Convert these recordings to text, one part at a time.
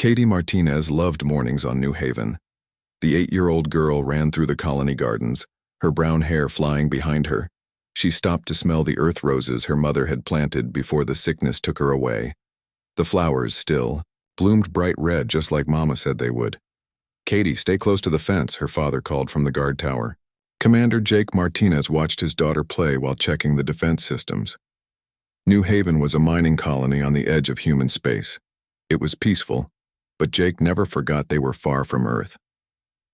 Katie Martinez loved mornings on New Haven. The 8-year-old girl ran through the colony gardens, her brown hair flying behind her. She stopped to smell the earth roses her mother had planted before the sickness took her away. The flowers, still, bloomed bright red just like Mama said they would. "Katie, stay close to the fence," her father called from the guard tower. Commander Jake Martinez watched his daughter play while checking the defense systems. New Haven was a mining colony on the edge of human space. It was peaceful, but Jake never forgot they were far from Earth.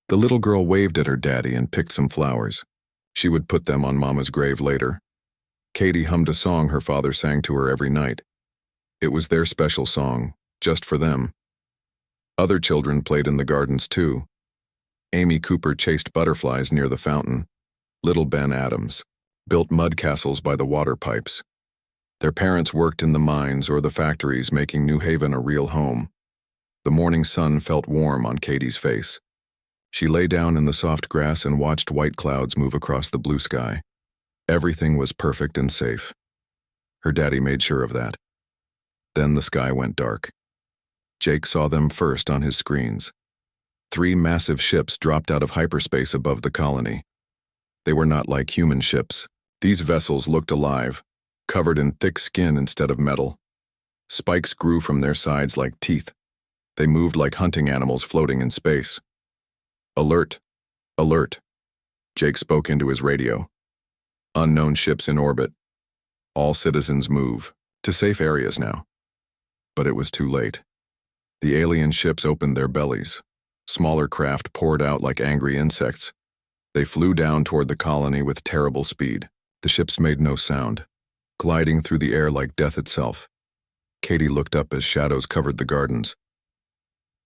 The little girl waved at her daddy and picked some flowers. She would put them on Mama's grave later. Katie hummed a song her father sang to her every night. It was their special song, just for them. Other children played in the gardens too. Amy Cooper chased butterflies near the fountain. Little Ben Adams built mud castles by the water pipes. Their parents worked in the mines or the factories, making New Haven a real home. The morning sun felt warm on Katie's face. She lay down in the soft grass and watched white clouds move across the blue sky. Everything was perfect and safe. Her daddy made sure of that. Then the sky went dark. Jake saw them first on his screens. 3 massive ships dropped out of hyperspace above the colony. They were not like human ships. These vessels looked alive, covered in thick skin instead of metal. Spikes grew from their sides like teeth. They moved like hunting animals floating in space. "Alert! Alert!" Jake spoke into his radio. "Unknown ships in orbit. All citizens move to safe areas now." But it was too late. The alien ships opened their bellies. Smaller craft poured out like angry insects. They flew down toward the colony with terrible speed. The ships made no sound, gliding through the air like death itself. Katie looked up as shadows covered the gardens.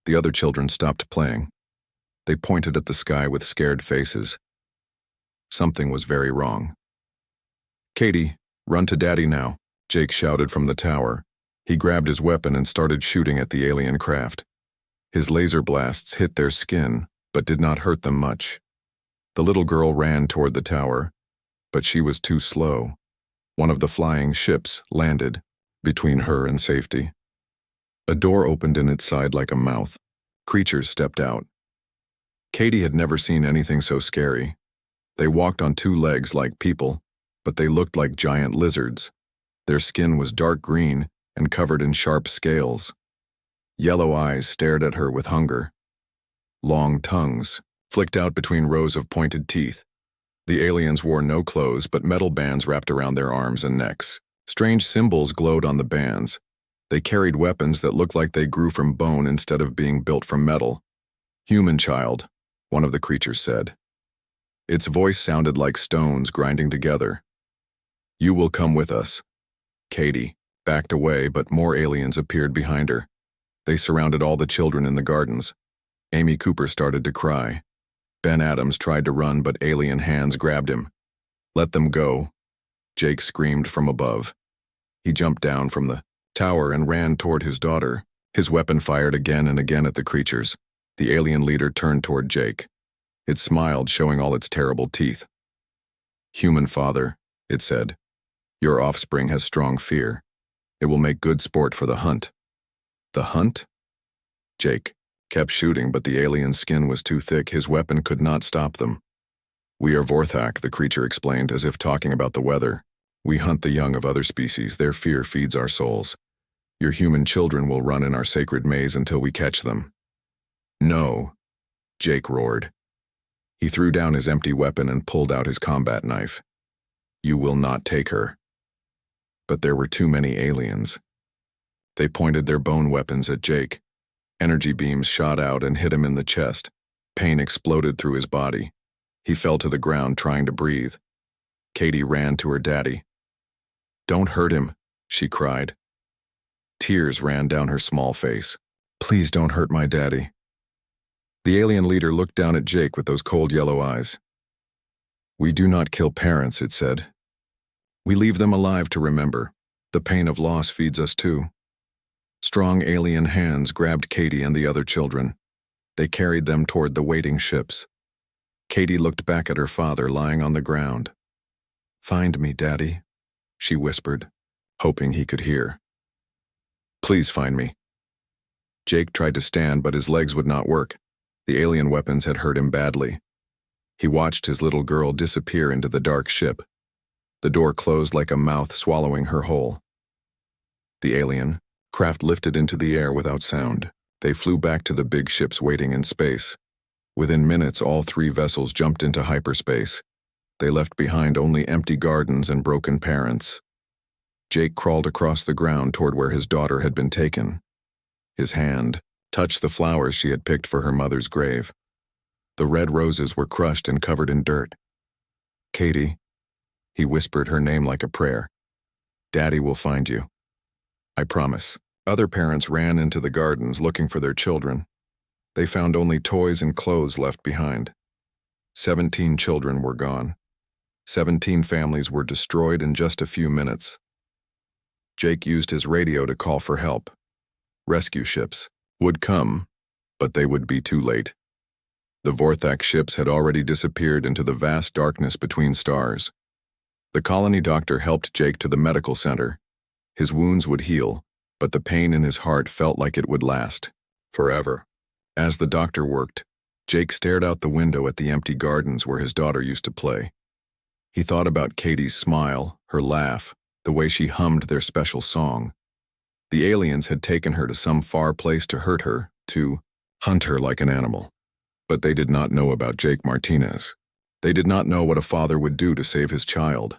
The other children stopped playing. They pointed at the sky with scared faces. Something was very wrong. "Katie, run to Daddy now," Jake shouted from the tower. He grabbed his weapon and started shooting at the alien craft. His laser blasts hit their skin, but did not hurt them much. The little girl ran toward the tower, but she was too slow. One of the flying ships landed between her and safety. A door opened in its side like a mouth. Creatures stepped out. Katie had never seen anything so scary. They walked on 2 legs like people, but they looked like giant lizards. Their skin was dark green and covered in sharp scales. Yellow eyes stared at her with hunger. Long tongues flicked out between rows of pointed teeth. The aliens wore no clothes but metal bands wrapped around their arms and necks. Strange symbols glowed on the bands. They carried weapons that looked like they grew from bone instead of being built from metal. "Human child," one of the creatures said. Its voice sounded like stones grinding together. "You will come with us." Katie backed away, but more aliens appeared behind her. They surrounded all the children in the gardens. Amy Cooper started to cry. Ben Adams tried to run, but alien hands grabbed him. "Let them go," Jake screamed from above. He jumped down from the tower and ran toward his daughter. His weapon fired again and again at the creatures. The alien leader turned toward Jake. It smiled, showing all its terrible teeth. "Human father," it said, "your offspring has strong fear. It will make good sport for the hunt." "The hunt?" Jake kept shooting, but the alien's skin was too thick. His weapon could not stop them. "We are Vorthak," the creature explained, as if talking about the weather. "We hunt the young of other species. Their fear feeds our souls. Your human children will run in our sacred maze until we catch them." "No," Jake roared. He threw down his empty weapon and pulled out his combat knife. "You will not take her." But there were too many aliens. They pointed their bone weapons at Jake. Energy beams shot out and hit him in the chest. Pain exploded through his body. He fell to the ground trying to breathe. Katie ran to her daddy. "Don't hurt him," she cried. Tears ran down her small face. "Please don't hurt my daddy." The alien leader looked down at Jake with those cold yellow eyes. "We do not kill parents," it said. "We leave them alive to remember. The pain of loss feeds us too." Strong alien hands grabbed Katie and the other children. They carried them toward the waiting ships. Katie looked back at her father lying on the ground. "Find me, Daddy," she whispered, hoping he could hear. "Please find me." Jake tried to stand, but his legs would not work. The alien weapons had hurt him badly. He watched his little girl disappear into the dark ship. The door closed like a mouth swallowing her whole. The alien craft lifted into the air without sound. They flew back to the big ships waiting in space. Within minutes, all three vessels jumped into hyperspace. They left behind only empty gardens and broken parents. Jake crawled across the ground toward where his daughter had been taken. His hand touched the flowers she had picked for her mother's grave. The red roses were crushed and covered in dirt. "Katie," he whispered her name like a prayer. "Daddy will find you. I promise." Other parents ran into the gardens looking for their children. They found only toys and clothes left behind. 17 children were gone. 17 families were destroyed in just a few minutes. Jake used his radio to call for help. Rescue ships would come, but they would be too late. The Vorthak ships had already disappeared into the vast darkness between stars. The colony doctor helped Jake to the medical center. His wounds would heal, but the pain in his heart felt like it would last forever. As the doctor worked, Jake stared out the window at the empty gardens where his daughter used to play. He thought about Katie's smile, her laugh, the way she hummed their special song. The aliens had taken her to some far place to hurt her, to hunt her like an animal. But they did not know about Jake Martinez. They did not know what a father would do to save his child.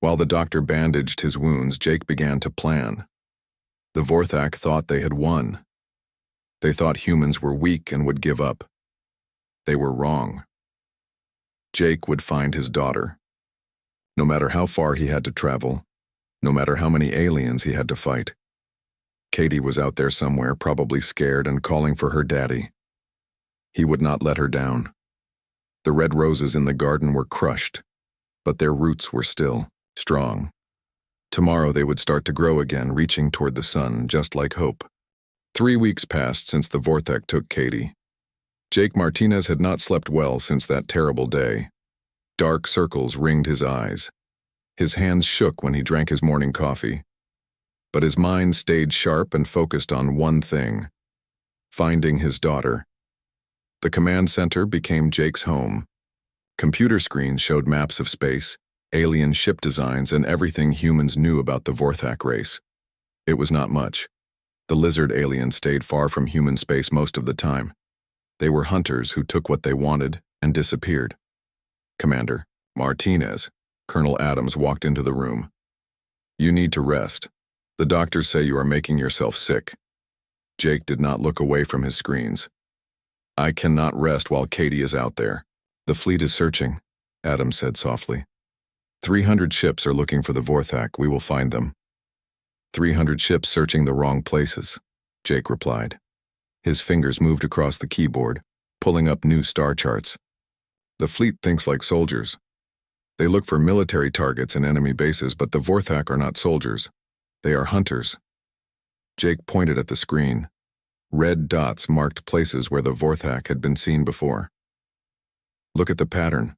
While the doctor bandaged his wounds, Jake began to plan. The Vorthak thought they had won. They thought humans were weak and would give up. They were wrong. Jake would find his daughter. No matter how far he had to travel, no matter how many aliens he had to fight. Katie was out there somewhere, probably scared and calling for her daddy. He would not let her down. The red roses in the garden were crushed, but their roots were still strong. Tomorrow they would start to grow again, reaching toward the sun, just like hope. 3 weeks passed since the Vorthak took Katie. Jake Martinez had not slept well since that terrible day. Dark circles ringed his eyes. His hands shook when he drank his morning coffee. But his mind stayed sharp and focused on one thing: finding his daughter. The command center became Jake's home. Computer screens showed maps of space, alien ship designs, and everything humans knew about the Vorthak race. It was not much. The lizard aliens stayed far from human space most of the time. They were hunters who took what they wanted and disappeared. "Commander Martinez," Colonel Adams walked into the room. "You need to rest. The doctors say you are making yourself sick." Jake did not look away from his screens. "I cannot rest while Katie is out there." "The fleet is searching," Adams said softly. 300 ships are looking for the Vorthak. We will find them." 300 ships searching the wrong places," Jake replied. His fingers moved across the keyboard, pulling up new star charts. "The fleet thinks like soldiers. They look for military targets and enemy bases, but the Vorthak are not soldiers. They are hunters." Jake pointed at the screen. Red dots marked places where the Vorthak had been seen before. "Look at the pattern,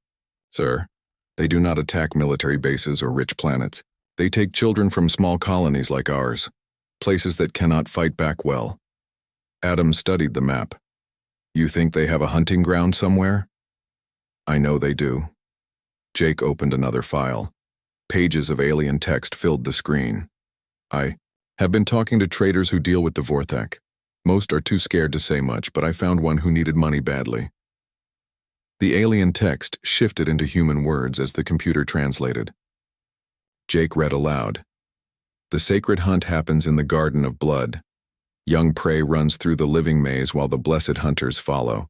sir. They do not attack military bases or rich planets. They take children from small colonies like ours, places that cannot fight back well." Adams studied the map. "You think they have a hunting ground somewhere?" "I know they do." Jake opened another file. Pages of alien text filled the screen. "I have been talking to traders who deal with the Vorthak. Most are too scared to say much, but I found one who needed money badly." The alien text shifted into human words as the computer translated. Jake read aloud. "The sacred hunt happens in the Garden of Blood. Young prey runs through the living maze while the blessed hunters follow.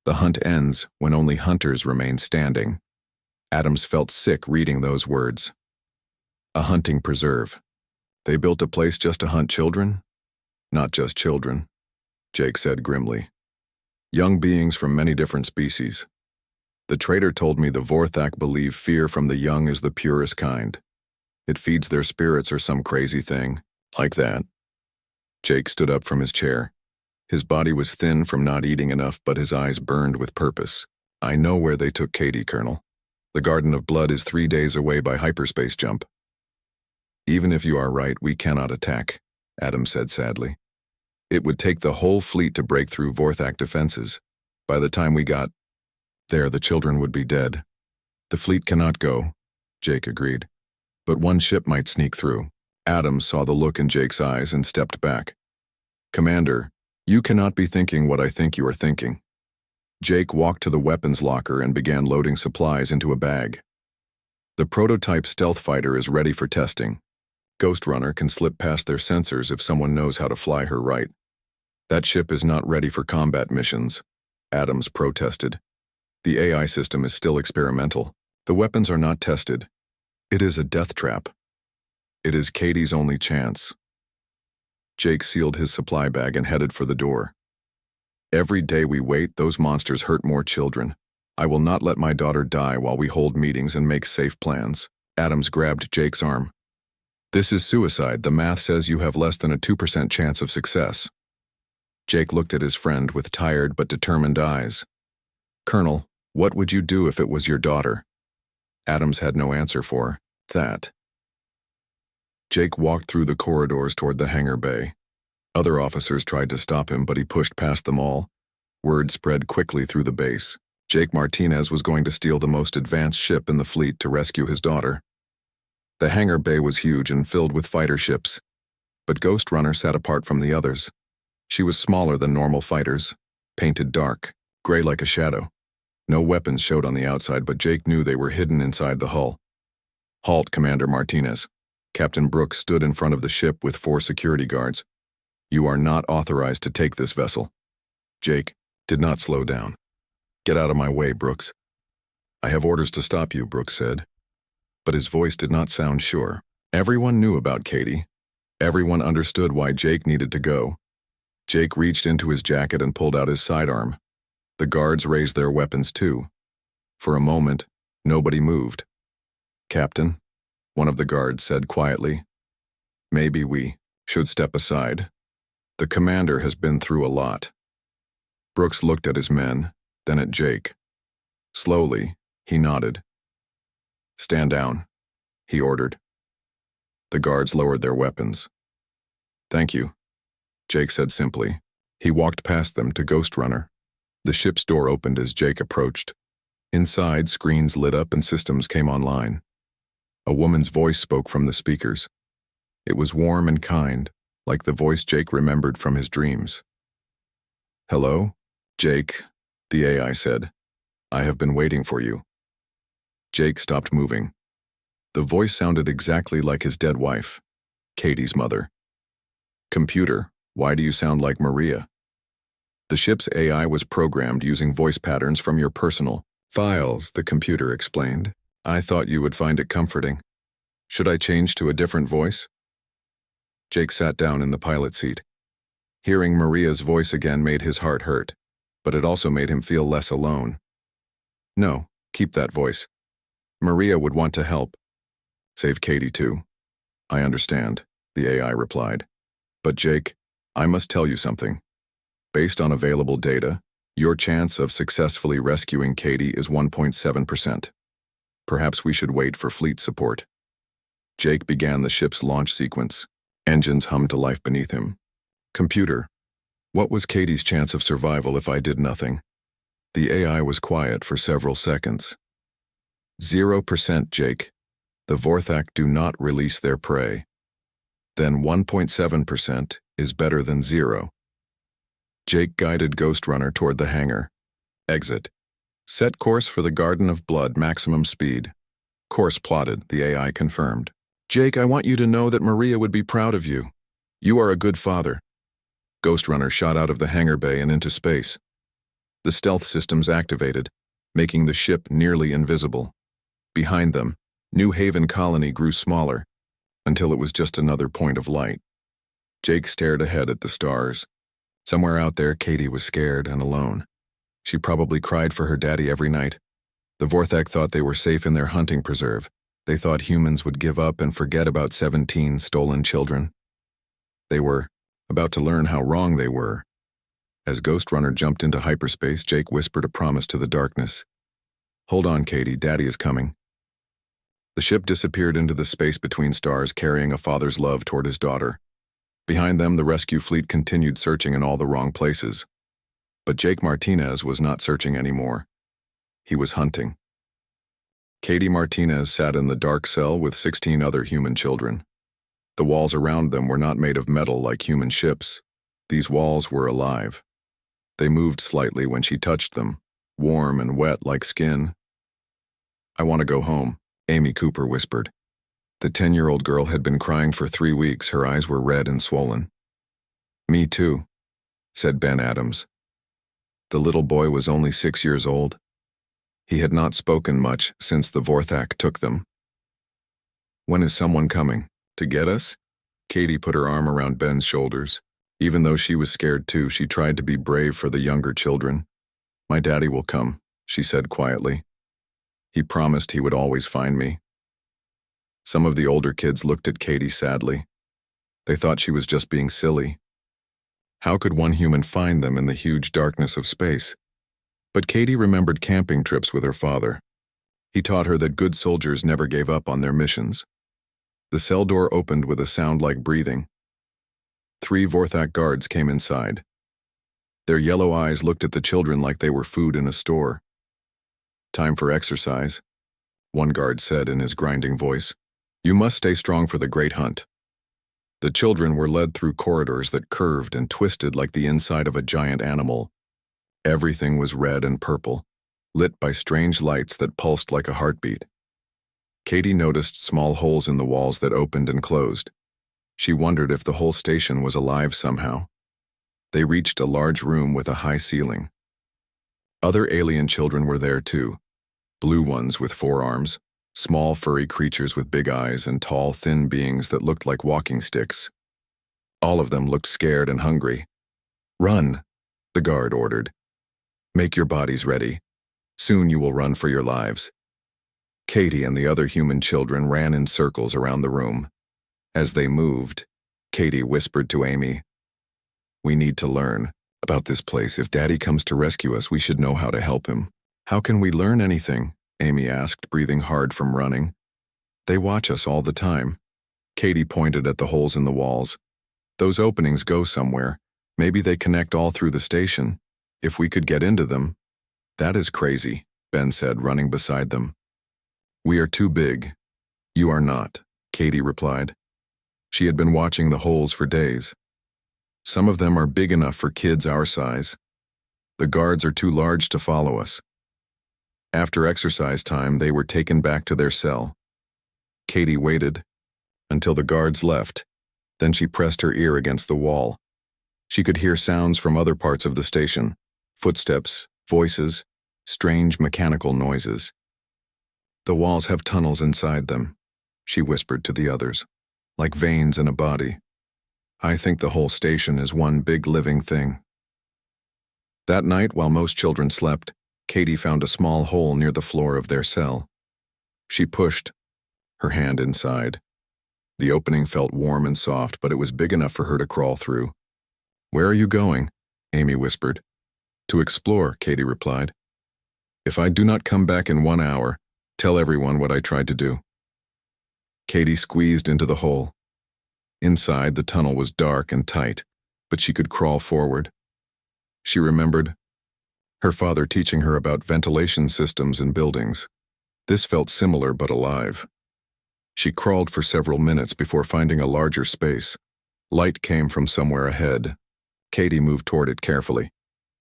The hunt ends when only hunters remain standing." Adams felt sick reading those words. A hunting preserve. They built a place just to hunt children? "Not just children," Jake said grimly. "Young beings from many different species. The trader told me the Vorthak believe fear from the young is the purest kind. It feeds their spirits or some crazy thing like that." Jake stood up from his chair. His body was thin from not eating enough, but his eyes burned with purpose. "I know where they took Katie, Colonel. The Garden of Blood is 3 days away by hyperspace jump." "Even if you are right, we cannot attack," Adams said sadly. It would take the whole fleet to break through Vorthak defenses. By the time we got there, the children would be dead. The fleet cannot go, Jake agreed. But one ship might sneak through. Adams saw the look in Jake's eyes and stepped back. Commander, you cannot be thinking what I think you are thinking. Jake walked to the weapons locker and began loading supplies into a bag. The prototype stealth fighter is ready for testing. Ghost Runner can slip past their sensors if someone knows how to fly her right. That ship is not ready for combat missions, Adams protested. The AI system is still experimental. The weapons are not tested. It is a death trap. It is Katie's only chance. Jake sealed his supply bag and headed for the door. Every day we wait, those monsters hurt more children. I will not let my daughter die while we hold meetings and make safe plans. Adams grabbed Jake's arm. This is suicide. The math says you have less than a 2% chance of success. Jake looked at his friend with tired but determined eyes. Colonel, what would you do if it was your daughter? Adams had no answer for that. Jake walked through the corridors toward the hangar bay. Other officers tried to stop him, but he pushed past them all. Word spread quickly through the base. Jake Martinez was going to steal the most advanced ship in the fleet to rescue his daughter. The hangar bay was huge and filled with fighter ships, but Ghost Runner sat apart from the others. She was smaller than normal fighters, painted dark, gray like a shadow. No weapons showed on the outside, but Jake knew they were hidden inside the hull. Halt, Commander Martinez. Captain Brooks stood in front of the ship with 4 security guards. You are not authorized to take this vessel. Jake did not slow down. Get out of my way, Brooks. I have orders to stop you, Brooks said. But his voice did not sound sure. Everyone knew about Katie. Everyone understood why Jake needed to go. Jake reached into his jacket and pulled out his sidearm. The guards raised their weapons too. For a moment, nobody moved. Captain, one of the guards said quietly, maybe we should step aside. The commander has been through a lot. Brooks looked at his men, then at Jake. Slowly, he nodded. Stand down, he ordered. The guards lowered their weapons. Thank you, Jake said simply. He walked past them to Ghost Runner. The ship's door opened as Jake approached. Inside, screens lit up and systems came online. A woman's voice spoke from the speakers. It was warm and kind, like the voice Jake remembered from his dreams. Hello, Jake, the AI said. I have been waiting for you. Jake stopped moving. The voice sounded exactly like his dead wife, Katie's mother. Computer, why do you sound like Maria? The ship's AI was programmed using voice patterns from your personal files, the computer explained. I thought you would find it comforting. Should I change to a different voice? Jake sat down in the pilot seat. Hearing Maria's voice again made his heart hurt, but it also made him feel less alone. No, keep that voice. Maria would want to help. Save Katie too. I understand, the AI replied. But Jake, I must tell you something. Based on available data, your chance of successfully rescuing Katie is 1.7%. Perhaps we should wait for fleet support. Jake began the ship's launch sequence. Engines hummed to life beneath him. Computer, what was Katie's chance of survival if I did nothing? The AI was quiet for several seconds. 0%, Jake. The Vorthak do not release their prey. Then 1.7% is better than 0. Jake guided Ghost Runner toward the hangar. Exit. Set course for the Garden of Blood, maximum speed. Course plotted, the AI confirmed. Jake, I want you to know that Maria would be proud of you. You are a good father. Ghost Runner shot out of the hangar bay and into space. The stealth systems activated, making the ship nearly invisible. Behind them, New Haven Colony grew smaller, until it was just another point of light. Jake stared ahead at the stars. Somewhere out there, Katie was scared and alone. She probably cried for her daddy every night. The Vorthak thought they were safe in their hunting preserve. They thought humans would give up and forget about 17 stolen children. They were about to learn how wrong they were. As Ghost Runner jumped into hyperspace, Jake whispered a promise to the darkness. Hold on, Katie, Daddy is coming. The ship disappeared into the space between stars, carrying a father's love toward his daughter. Behind them, the rescue fleet continued searching in all the wrong places. But Jake Martinez was not searching anymore. He was hunting. Katie Martinez sat in the dark cell with 16 other human children. The walls around them were not made of metal like human ships. These walls were alive. They moved slightly when she touched them, warm and wet like skin. "I want to go home," Amy Cooper whispered. The 10-year-old girl had been crying for 3 weeks. Her eyes were red and swollen. "Me too," said Ben Adams. The little boy was only 6 years old. He had not spoken much since the Vorthak took them. "When is someone coming? To get us?" Katie put her arm around Ben's shoulders. Even though she was scared too, she tried to be brave for the younger children. "My daddy will come," she said quietly. "He promised he would always find me." Some of the older kids looked at Katie sadly. They thought she was just being silly. How could one human find them in the huge darkness of space? But Katie remembered camping trips with her father. He taught her that good soldiers never gave up on their missions. The cell door opened with a sound like breathing. 3 Vorthak guards came inside. Their yellow eyes looked at the children like they were food in a store. "Time for exercise," one guard said in his grinding voice. "You must stay strong for the great hunt." The children were led through corridors that curved and twisted like the inside of a giant animal. Everything was red and purple, lit by strange lights that pulsed like a heartbeat. Katie noticed small holes in the walls that opened and closed. She wondered if the whole station was alive somehow. They reached a large room with a high ceiling. Other alien children were there too. Blue ones with 4 arms, small furry creatures with big eyes, and tall, thin beings that looked like walking sticks. All of them looked scared and hungry. "Run," the guard ordered. "Make your bodies ready. Soon you will run for your lives." Katie and the other human children ran in circles around the room. As they moved, Katie whispered to Amy, "We need to learn about this place. If Daddy comes to rescue us, we should know how to help him." "How can we learn anything?" Amy asked, breathing hard from running. "They watch us all the time." Katie pointed at the holes in the walls. "Those openings go somewhere. Maybe they connect all through the station. If we could get into them." "That is crazy," Ben said, running beside them. "We are too big." "You are not," Katie replied. She had been watching the holes for days. "Some of them are big enough for kids our size. The guards are too large to follow us." After exercise time, they were taken back to their cell. Katie waited until the guards left. Then she pressed her ear against the wall. She could hear sounds from other parts of the station, footsteps, voices, strange mechanical noises. "The walls have tunnels inside them," she whispered to the others, "like veins in a body. I think the whole station is one big living thing." That night, while most children slept, Katie found a small hole near the floor of their cell. She pushed her hand inside. The opening felt warm and soft, but it was big enough for her to crawl through. "Where are you going?" Amy whispered. "To explore," Katie replied. "If I do not come back in 1 hour, tell everyone what I tried to do." Katie squeezed into the hole. Inside, the tunnel was dark and tight, but she could crawl forward. She remembered her father teaching her about ventilation systems in buildings. This felt similar but alive. She crawled for several minutes before finding a larger space. Light came from somewhere ahead. Katie moved toward it carefully.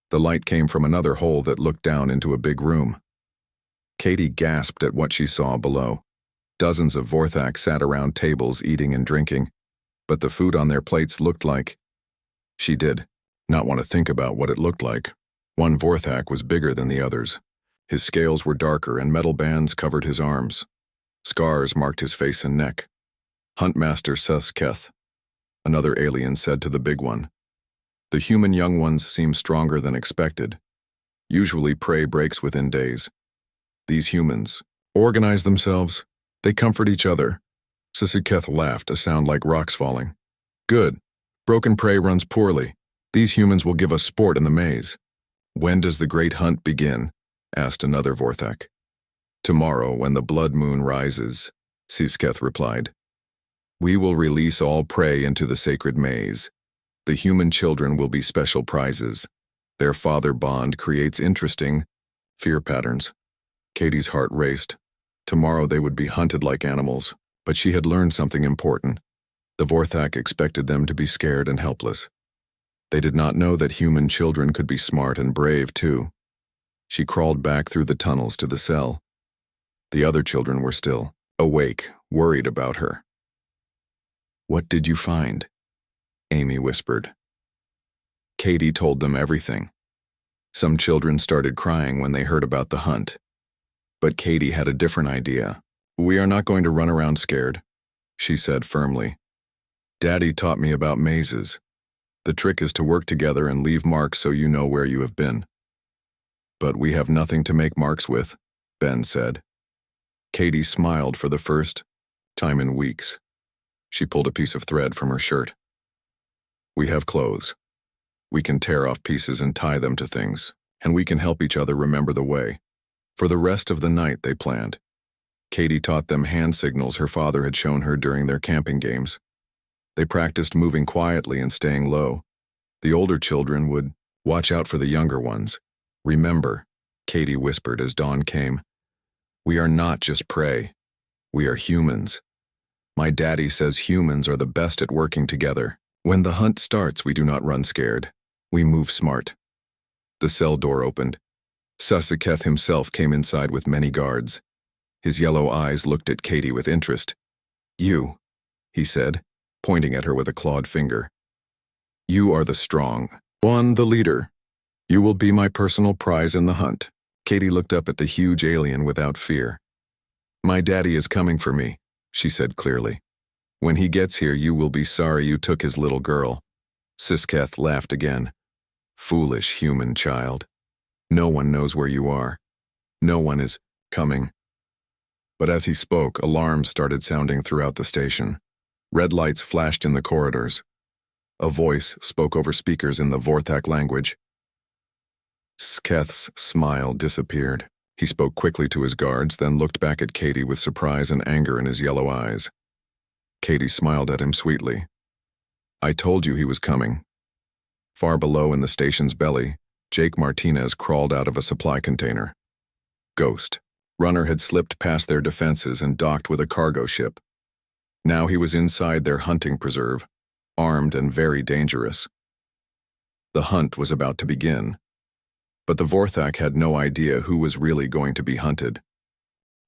The light came from another hole that looked down into a big room. Katie gasped at what she saw below. Dozens of Vorthak sat around tables eating and drinking, but the food on their plates looked like... She did not want to think about what it looked like. One Vorthak was bigger than the others. His scales were darker and metal bands covered his arms. Scars marked his face and neck. "Huntmaster Susketh," another alien said to the big one. "The human young ones seem stronger than expected. Usually prey breaks within days. These humans organize themselves. They comfort each other." Susketh laughed, a sound like rocks falling. "Good. Broken prey runs poorly. These humans will give us sport in the maze." "When does the great hunt begin?" asked another Vorthak. "Tomorrow, when the blood moon rises," Susketh replied. We will release all prey into the sacred maze. The human children will be special prizes. Their father bond creates interesting fear patterns. Katie's heart raced. Tomorrow they would be hunted like animals, but she had learned something important. The Vorthak expected them to be scared and helpless. They did not know that human children could be smart and brave too. She crawled back through the tunnels to the cell. The other children were still awake, worried about her. "What did you find?" Amy whispered. Katie told them everything. Some children started crying when they heard about the hunt. But Katie had a different idea. "We are not going to run around scared," she said firmly. "Daddy taught me about mazes. The trick is to work together and leave marks so you know where you have been." "But we have nothing to make marks with," Ben said. Katie smiled for the first time in weeks. She pulled a piece of thread from her shirt. "We have clothes. We can tear off pieces and tie them to things, and we can help each other remember the way." For the rest of the night they planned. Katie taught them hand signals her father had shown her during their camping games. They practiced moving quietly and staying low. The older children would watch out for the younger ones. "Remember," Katie whispered as dawn came, "we are not just prey. We are humans. My daddy says humans are the best at working together. When the hunt starts, we do not run scared. We move smart." The cell door opened. Susiketh himself came inside with many guards. His yellow eyes looked at Katie with interest. "You," he said, pointing at her with a clawed finger. "You are the strong one, the leader. You will be my personal prize in the hunt." Katie looked up at the huge alien without fear. "My daddy is coming for me," she said clearly. "When he gets here, you will be sorry you took his little girl." Sisketh laughed again. "Foolish human child. No one knows where you are. No one is coming." But as he spoke, alarms started sounding throughout the station. Red lights flashed in the corridors. A voice spoke over speakers in the Vorthak language. Sketh's smile disappeared. He spoke quickly to his guards, then looked back at Katie with surprise and anger in his yellow eyes. Katie smiled at him sweetly. "I told you he was coming." Far below in the station's belly, Jake Martinez crawled out of a supply container. Ghost. Runner had slipped past their defenses and docked with a cargo ship. Now he was inside their hunting preserve, armed and very dangerous. The hunt was about to begin. But the Vorthak had no idea who was really going to be hunted.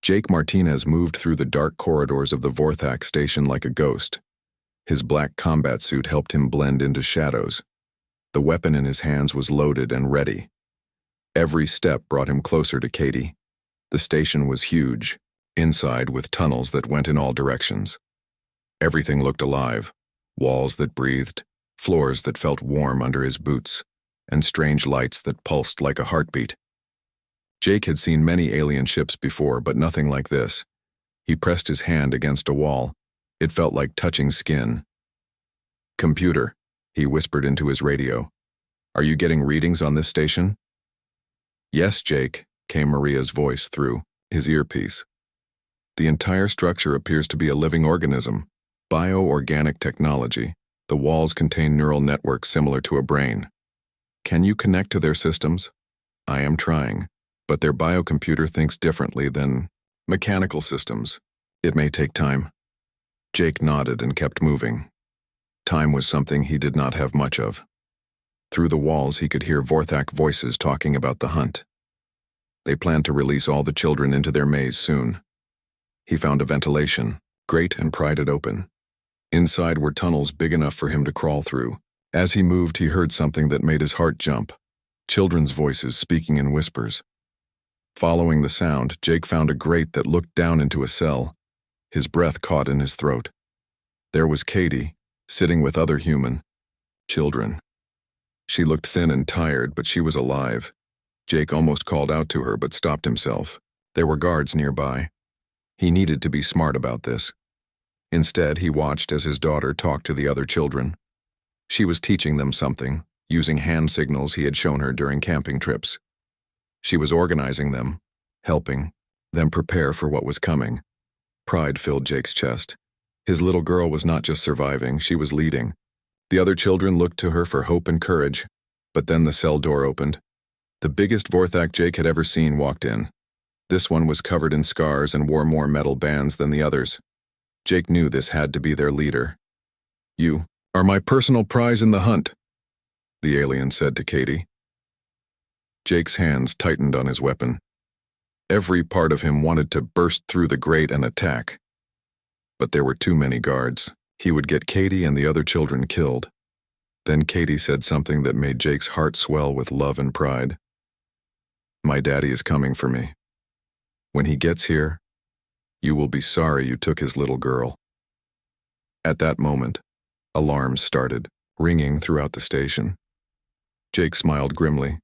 Jake Martinez moved through the dark corridors of the Vorthak station like a ghost. His black combat suit helped him blend into shadows. The weapon in his hands was loaded and ready. Every step brought him closer to Katie. The station was huge, inside with tunnels that went in all directions. Everything looked alive, walls that breathed, floors that felt warm under his boots, and strange lights that pulsed like a heartbeat. Jake had seen many alien ships before, but nothing like this. He pressed his hand against a wall. It felt like touching skin. "Computer," he whispered into his radio. "Are you getting readings on this station?" "Yes, Jake," came Maria's voice through his earpiece. "The entire structure appears to be a living organism. Bioorganic technology. The walls contain neural networks similar to a brain. Can you connect to their systems?" "I am trying, but their biocomputer thinks differently than mechanical systems. It may take time." Jake nodded and kept moving. Time was something he did not have much of. Through the walls he could hear Vorthak voices talking about the hunt. They planned to release all the children into their maze soon. He found a ventilation, grate, and pried it open. Inside were tunnels big enough for him to crawl through. As he moved, he heard something that made his heart jump. Children's voices speaking in whispers. Following the sound, Jake found a grate that looked down into a cell. His breath caught in his throat. There was Katie, sitting with other human children. She looked thin and tired, but she was alive. Jake almost called out to her, but stopped himself. There were guards nearby. He needed to be smart about this. Instead, he watched as his daughter talked to the other children. She was teaching them something, using hand signals he had shown her during camping trips. She was organizing them, helping them prepare for what was coming. Pride filled Jake's chest. His little girl was not just surviving, she was leading. The other children looked to her for hope and courage, but then the cell door opened. The biggest Vorthak Jake had ever seen walked in. This one was covered in scars and wore more metal bands than the others. Jake knew this had to be their leader. "You are my personal prize in the hunt," the alien said to Katie. Jake's hands tightened on his weapon. Every part of him wanted to burst through the grate and attack. But there were too many guards. He would get Katie and the other children killed. Then Katie said something that made Jake's heart swell with love and pride. "My daddy is coming for me. When he gets here, you will be sorry you took his little girl." At that moment, alarms started, ringing throughout the station. Jake smiled grimly.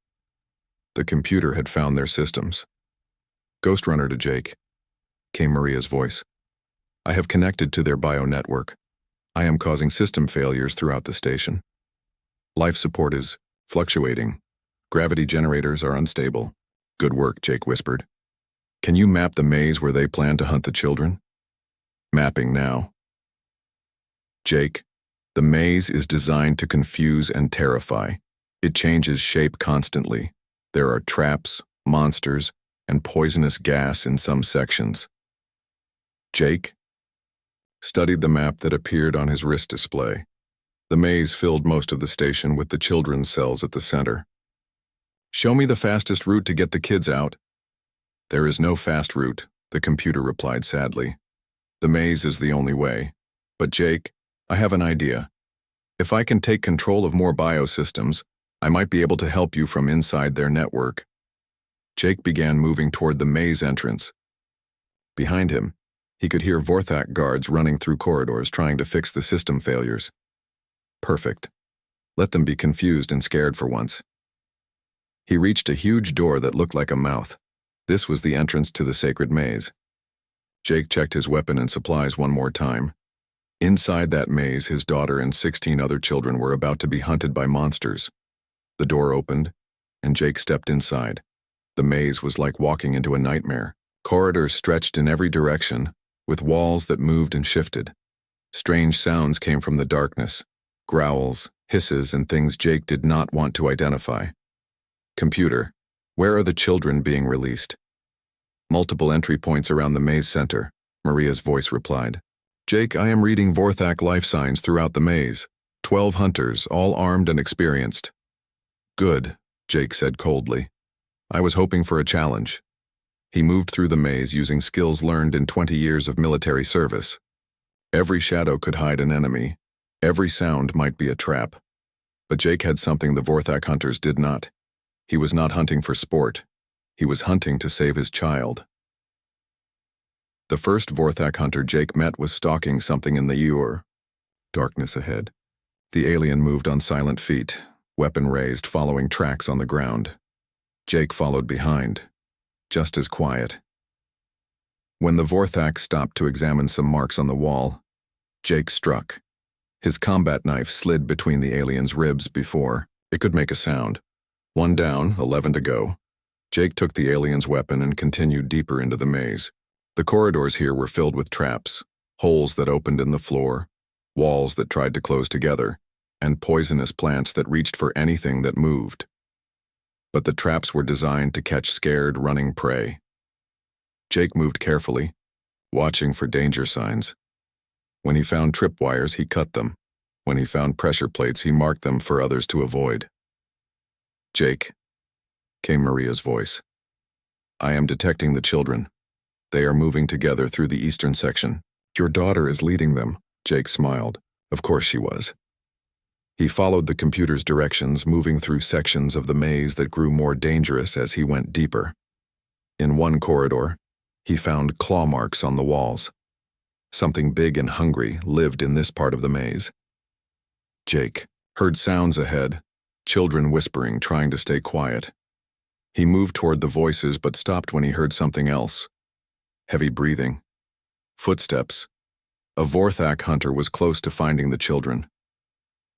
The computer had found their systems. "Ghost Runner to Jake," came Maria's voice. "I have connected to their bio network. I am causing system failures throughout the station. Life support is fluctuating. Gravity generators are unstable." "Good work," Jake whispered. "Can you map the maze where they plan to hunt the children?" "Mapping now." "Jake, the maze is designed to confuse and terrify. It changes shape constantly. There are traps, monsters, and poisonous gas in some sections." Jake studied the map that appeared on his wrist display. The maze filled most of the station with the children's cells at the center. "Show me the fastest route to get the kids out." "There is no fast route," the computer replied sadly. "The maze is the only way. But Jake, I have an idea. If I can take control of more biosystems, I might be able to help you from inside their network." Jake began moving toward the maze entrance. Behind him, he could hear Vorthak guards running through corridors trying to fix the system failures. Perfect. Let them be confused and scared for once. He reached a huge door that looked like a mouth. This was the entrance to the sacred maze. Jake checked his weapon and supplies one more time. Inside that maze, his daughter and 16 other children were about to be hunted by monsters. The door opened, and Jake stepped inside. The maze was like walking into a nightmare. Corridors stretched in every direction, with walls that moved and shifted. Strange sounds came from the darkness, growls, hisses, and things Jake did not want to identify. "Computer, where are the children being released?" "Multiple entry points around the maze center," Maria's voice replied. "Jake, I am reading Vorthak life signs throughout the maze. 12 hunters, all armed and experienced." "Good," Jake said coldly. "I was hoping for a challenge." He moved through the maze using skills learned in 20 years of military service. Every shadow could hide an enemy. Every sound might be a trap. But Jake had something the Vorthak hunters did not. He was not hunting for sport. He was hunting to save his child. The first Vorthak hunter Jake met was stalking something in the Ur. Darkness ahead. The alien moved on silent feet, weapon raised, following tracks on the ground. Jake followed behind, just as quiet. When the Vorthak stopped to examine some marks on the wall, Jake struck. His combat knife slid between the alien's ribs before it could make a sound. 1 down, 11 to go. Jake took the alien's weapon and continued deeper into the maze. The corridors here were filled with traps, holes that opened in the floor, walls that tried to close together, and poisonous plants that reached for anything that moved. But the traps were designed to catch scared, running prey. Jake moved carefully, watching for danger signs. When he found tripwires, he cut them. When he found pressure plates, he marked them for others to avoid. "Jake," came Maria's voice. "I am detecting the children. They are moving together through the eastern section. Your daughter is leading them." Jake smiled. Of course she was. He followed the computer's directions, moving through sections of the maze that grew more dangerous as he went deeper. In one corridor, he found claw marks on the walls. Something big and hungry lived in this part of the maze. Jake heard sounds ahead, children whispering, trying to stay quiet. He moved toward the voices but stopped when he heard something else. Heavy breathing. Footsteps. A Vorthak hunter was close to finding the children.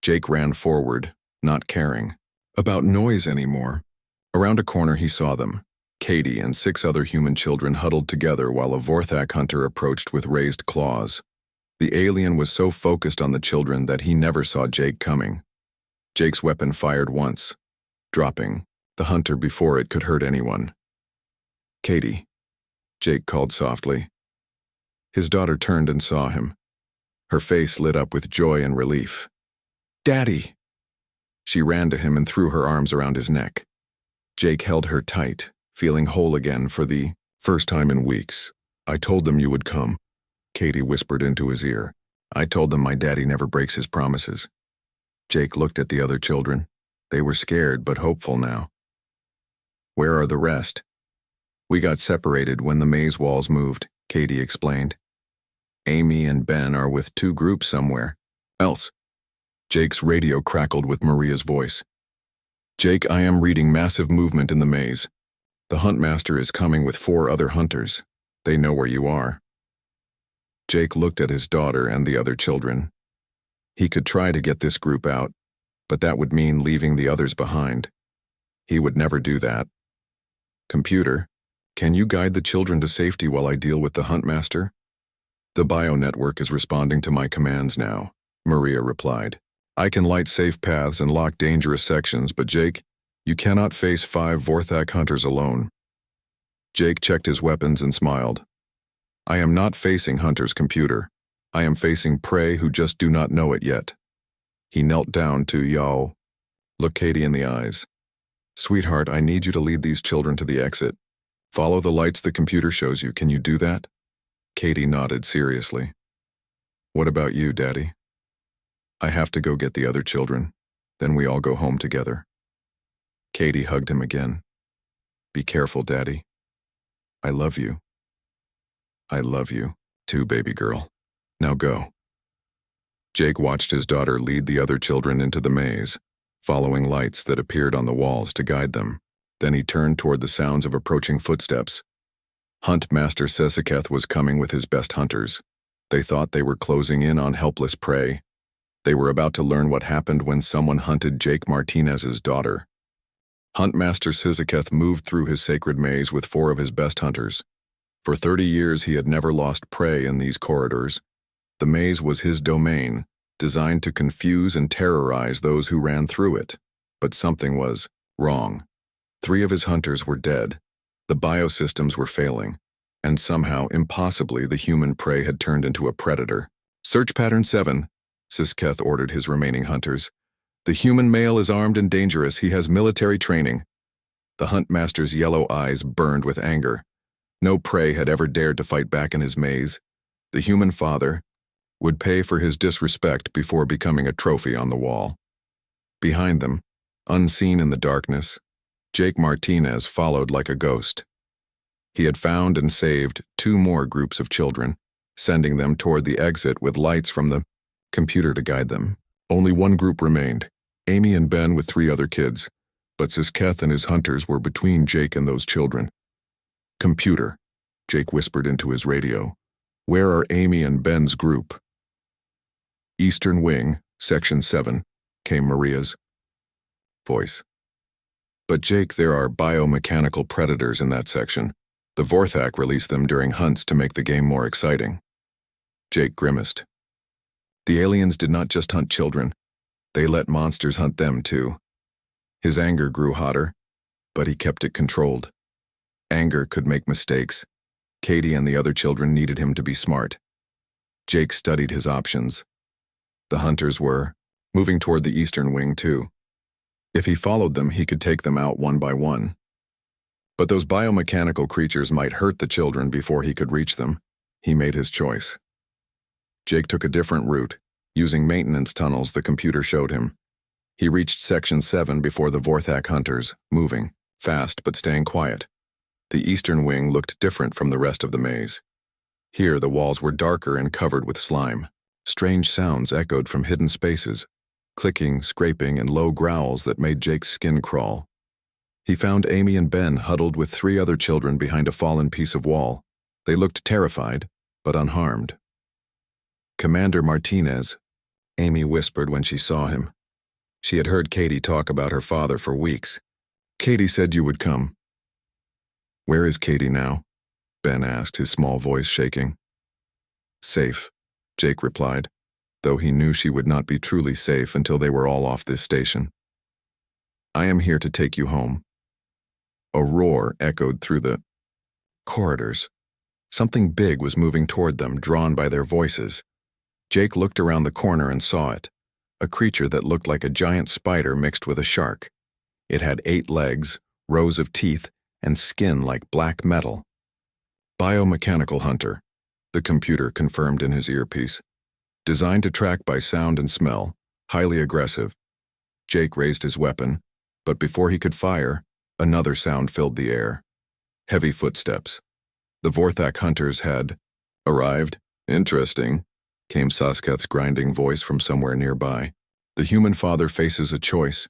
Jake ran forward, not caring about noise anymore. Around a corner he saw them. Katie and 6 other human children huddled together while a Vorthak hunter approached with raised claws. The alien was so focused on the children that he never saw Jake coming. Jake's weapon fired once, dropping the hunter before it could hurt anyone. "Katie," Jake called softly. His daughter turned and saw him. Her face lit up with joy and relief. "Daddy!" She ran to him and threw her arms around his neck. Jake held her tight, feeling whole again for the first time in weeks. "I told them you would come," Katie whispered into his ear. "I told them my daddy never breaks his promises." Jake looked at the other children. They were scared but hopeful now. "Where are the rest?" "We got separated when the maze walls moved," Katie explained. "Amy and Ben are with 2 groups somewhere else." Jake's radio crackled with Maria's voice. "Jake, I am reading massive movement in the maze. The Huntmaster is coming with 4 other hunters. They know where you are." Jake looked at his daughter and the other children. He could try to get this group out, but that would mean leaving the others behind. He would never do that. "Computer, can you guide the children to safety while I deal with the Huntmaster?" "The bio-network is responding to my commands now," Maria replied. "I can light safe paths and lock dangerous sections, but Jake, you cannot face 5 Vorthak hunters alone." Jake checked his weapons and smiled. "I am not facing hunters, computer. I am facing prey who just do not know it yet." He knelt down to look Katie in the eyes. "Sweetheart, I need you to lead these children to the exit. Follow the lights the computer shows you. Can you do that?" Katie nodded seriously. "What about you, Daddy?" "I have to go get the other children. Then we all go home together." Katie hugged him again. "Be careful, Daddy. I love you." "I love you, too, baby girl. Now go." Jake watched his daughter lead the other children into the maze, following lights that appeared on the walls to guide them. Then he turned toward the sounds of approaching footsteps. Huntmaster Sesiketh was coming with his best hunters. They thought they were closing in on helpless prey. They were about to learn what happened when someone hunted Jake Martinez's daughter. Huntmaster Sesiketh moved through his sacred maze with 4 of his best hunters. For 30 years he had never lost prey in these corridors. The maze was his domain, designed to confuse and terrorize those who ran through it. But something was wrong. 3 of his hunters were dead. The biosystems were failing. And somehow, impossibly, the human prey had turned into a predator. "Search pattern 7, Sesiketh ordered his remaining hunters. "The human male is armed and dangerous. He has military training." The Huntmaster's yellow eyes burned with anger. No prey had ever dared to fight back in his maze. The human father would pay for his disrespect before becoming a trophy on the wall. Behind them, unseen in the darkness, Jake Martinez followed like a ghost. He had found and saved 2 more groups of children, sending them toward the exit with lights from the computer to guide them. Only 1 group remained, Amy and Ben with 3 other kids, but Sesiketh and his hunters were between Jake and those children. "Computer," Jake whispered into his radio. "Where are Amy and Ben's group?" "Eastern Wing, Section 7, came Maria's voice. "But Jake, there are biomechanical predators in that section. The Vorthak released them during hunts to make the game more exciting." Jake grimaced. The aliens did not just hunt children. They let monsters hunt them too. His anger grew hotter, but he kept it controlled. Anger could make mistakes. Katie and the other children needed him to be smart. Jake studied his options. The hunters were moving toward the Eastern Wing too. If he followed them, he could take them out one by one. But those biomechanical creatures might hurt the children before he could reach them. He made his choice. Jake took a different route, using maintenance tunnels the computer showed him. He reached Section 7 before the Vorthak hunters, moving, fast but staying quiet. The Eastern Wing looked different from the rest of the maze. Here the walls were darker and covered with slime. Strange sounds echoed from hidden spaces, clicking, scraping, and low growls that made Jake's skin crawl. He found Amy and Ben huddled with 3 other children behind a fallen piece of wall. They looked terrified, but unharmed. "Commander Martinez," Amy whispered when she saw him. She had heard Katie talk about her father for weeks. "Katie said you would come." "Where is Katie now?" Ben asked, his small voice shaking. "Safe. Jake replied, though he knew she would not be truly safe until they were all off this station. I am here to take you home. A roar echoed through the corridors. Something big was moving toward them, drawn by their voices. Jake looked around the corner and saw it, a creature that looked like a giant spider mixed with a shark. It had 8 legs, rows of teeth, and skin like black metal. Biomechanical hunter, the computer confirmed in his earpiece. Designed to track by sound and smell, highly aggressive. Jake raised his weapon, but before he could fire, another sound filled the air. Heavy footsteps. The Vorthak hunters had arrived. Interesting, came Sasketh's grinding voice from somewhere nearby. The human father faces a choice.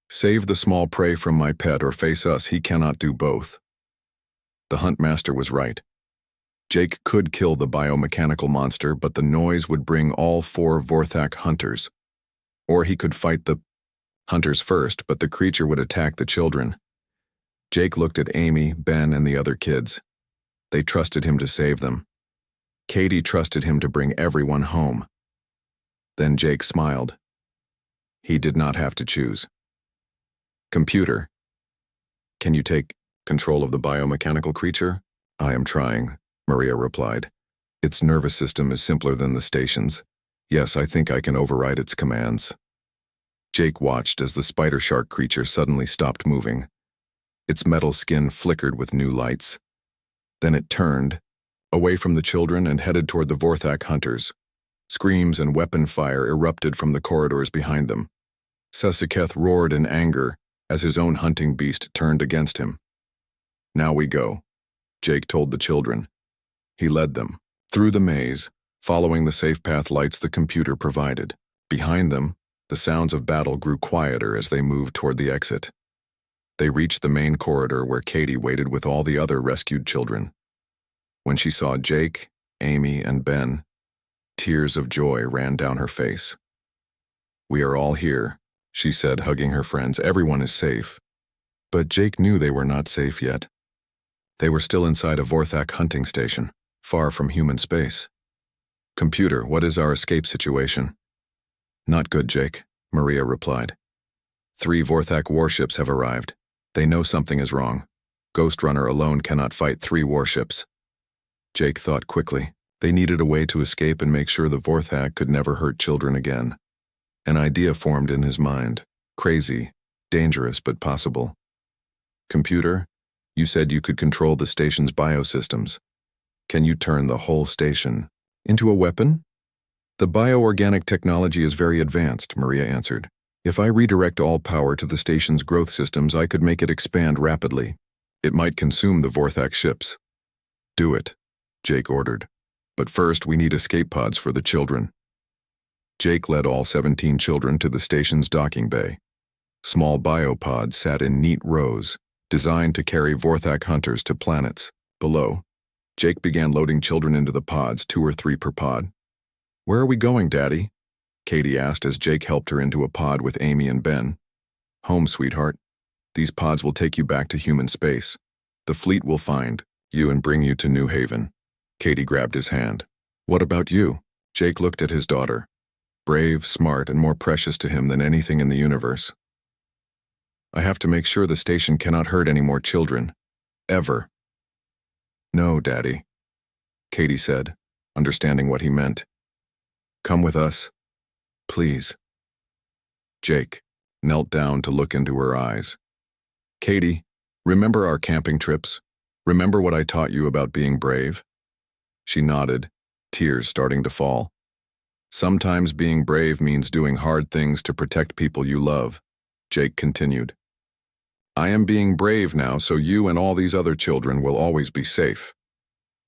Save the small prey from my pet or face us. He cannot do both. The huntmaster was right. Jake could kill the biomechanical monster, but the noise would bring all 4 Vorthak hunters. Or he could fight the hunters first, but the creature would attack the children. Jake looked at Amy, Ben, and the other kids. They trusted him to save them. Katie trusted him to bring everyone home. Then Jake smiled. He did not have to choose. Computer, can you take control of the biomechanical creature? I am trying, Maria replied. Its nervous system is simpler than the station's. Yes, I think I can override its commands. Jake watched as the spider shark creature suddenly stopped moving. Its metal skin flickered with new lights. Then it turned, away from the children and headed toward the Vorthak hunters. Screams and weapon fire erupted from the corridors behind them. Sasketh roared in anger as his own hunting beast turned against him. Now we go, Jake told the children. He led them through the maze, following the safe path lights the computer provided. Behind them, the sounds of battle grew quieter as they moved toward the exit. They reached the main corridor where Katie waited with all the other rescued children. When she saw Jake, Amy, and Ben, tears of joy ran down her face. We are all here, she said, hugging her friends. Everyone is safe. But Jake knew they were not safe yet. They were still inside a Vorthak hunting station, far from human space. Computer, what is our escape situation? Not good, Jake, Maria replied. 3 Vorthak warships have arrived. They know something is wrong. Ghost Runner alone cannot fight 3 warships. Jake thought quickly. They needed a way to escape and make sure the Vorthak could never hurt children again. An idea formed in his mind. Crazy, dangerous, but possible. Computer, you said you could control the station's biosystems. Can you turn the whole station into a weapon? The bioorganic technology is very advanced, Maria answered. If I redirect all power to the station's growth systems, I could make it expand rapidly. It might consume the Vorthak ships. Do it, Jake ordered. But first, we need escape pods for the children. Jake led all 17 children to the station's docking bay. Small biopods sat in neat rows, designed to carry Vorthak hunters to planets. Below, Jake began loading children into the pods, 2 or 3 per pod. Where are we going, Daddy? Katie asked as Jake helped her into a pod with Amy and Ben. Home, sweetheart. These pods will take you back to human space. The fleet will find you and bring you to New Haven. Katie grabbed his hand. What about you? Jake looked at his daughter. Brave, smart, and more precious to him than anything in the universe. I have to make sure the station cannot hurt any more children. Ever. No, Daddy, Katie said, understanding what he meant. Come with us, please. Jake knelt down to look into her eyes. Katie, remember our camping trips? Remember what I taught you about being brave? She nodded, tears starting to fall. Sometimes being brave means doing hard things to protect people you love, Jake continued. I am being brave now, so you and all these other children will always be safe.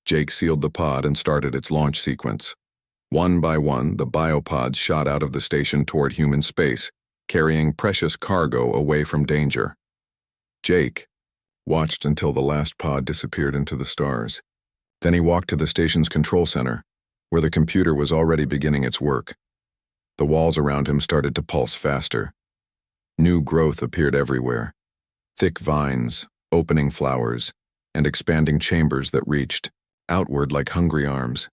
Jake sealed the pod and started its launch sequence. One by one, the biopods shot out of the station toward human space, carrying precious cargo away from danger. Jake watched until the last pod disappeared into the stars. Then he walked to the station's control center, where the computer was already beginning its work. The walls around him started to pulse faster. New growth appeared everywhere. Thick vines, opening flowers, and expanding chambers that reached outward like hungry arms.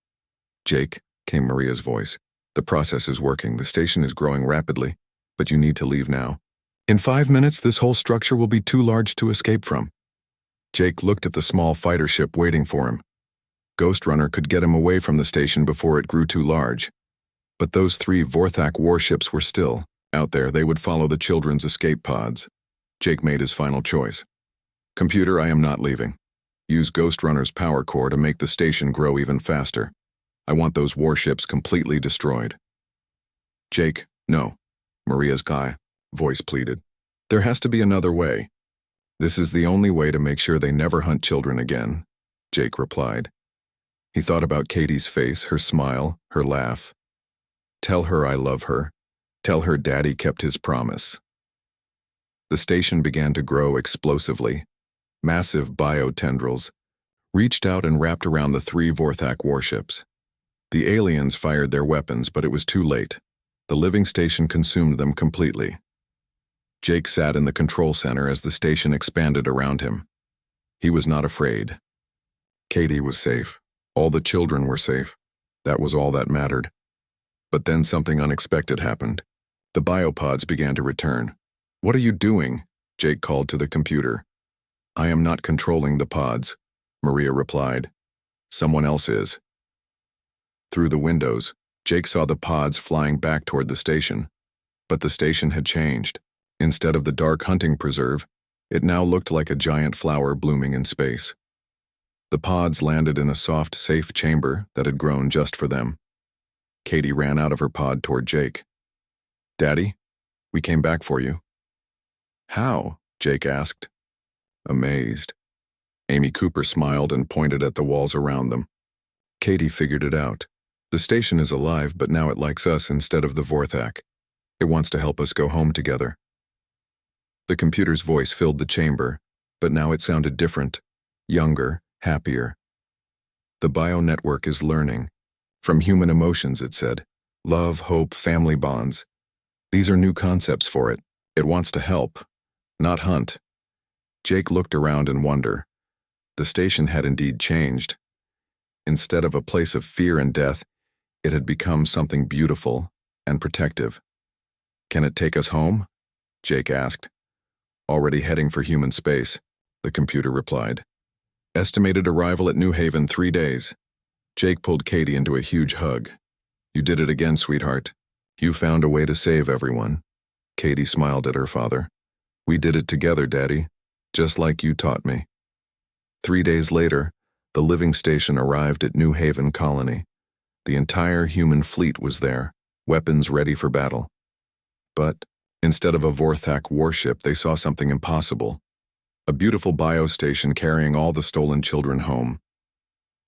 Jake came Maria's voice. The process is working. The station is growing rapidly, but you need to leave now. In 5 minutes, this whole structure will be too large to escape from. Jake looked at the small fighter ship waiting for him. Ghost Runner could get him away from the station before it grew too large. But those 3 Vorthak warships were still out there. They would follow the children's escape pods. Jake made his final choice. Computer, I am not leaving. Use Ghost Runner's power core to make the station grow even faster. I want those warships completely destroyed. Jake, no. Maria's voice pleaded. There has to be another way. This is the only way to make sure they never hunt children again, Jake replied. He thought about Katie's face, her smile, her laugh. Tell her I love her. Tell her Daddy kept his promise. The station began to grow explosively. Massive biotendrils reached out and wrapped around the 3 Vorthak warships. The aliens fired their weapons, but it was too late. The living station consumed them completely. Jake sat in the control center as the station expanded around him. He was not afraid. Katie was safe. All the children were safe. That was all that mattered. But then something unexpected happened. The biopods began to return. What are you doing? Jake called to the computer. I am not controlling the pods, Maria replied. Someone else is. Through the windows, Jake saw the pods flying back toward the station. But the station had changed. Instead of the dark hunting preserve, it now looked like a giant flower blooming in space. The pods landed in a soft, safe chamber that had grown just for them. Katie ran out of her pod toward Jake. Daddy, we came back for you. How? Jake asked. Amazed. Amy Cooper smiled and pointed at the walls around them. Katie figured it out. The station is alive, but now it likes us instead of the Vorthak. It wants to help us go home together. The computer's voice filled the chamber, but now it sounded different, younger, happier. The bio-network is learning. From human emotions, it said. Love, hope, family bonds. These are new concepts for it. It wants to help, not hunt. Jake looked around in wonder. The station had indeed changed. Instead of a place of fear and death, it had become something beautiful and protective. Can it take us home? Jake asked. Already heading for human space, the computer replied. Estimated arrival at New Haven 3 days. Jake pulled Katie into a huge hug. You did it again, sweetheart. You found a way to save everyone. Katie smiled at her father. We did it together, Daddy, just like you taught me. 3 days later, the living station arrived at New Haven Colony. The entire human fleet was there, weapons ready for battle. But instead of a Vorthak warship, they saw something impossible. A beautiful biostation carrying all the stolen children home.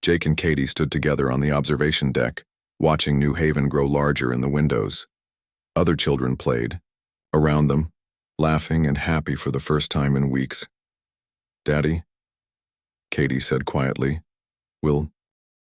Jake and Katie stood together on the observation deck, watching New Haven grow larger in the windows. Other children played, around them, laughing and happy for the first time in weeks. Daddy, Katie said quietly, will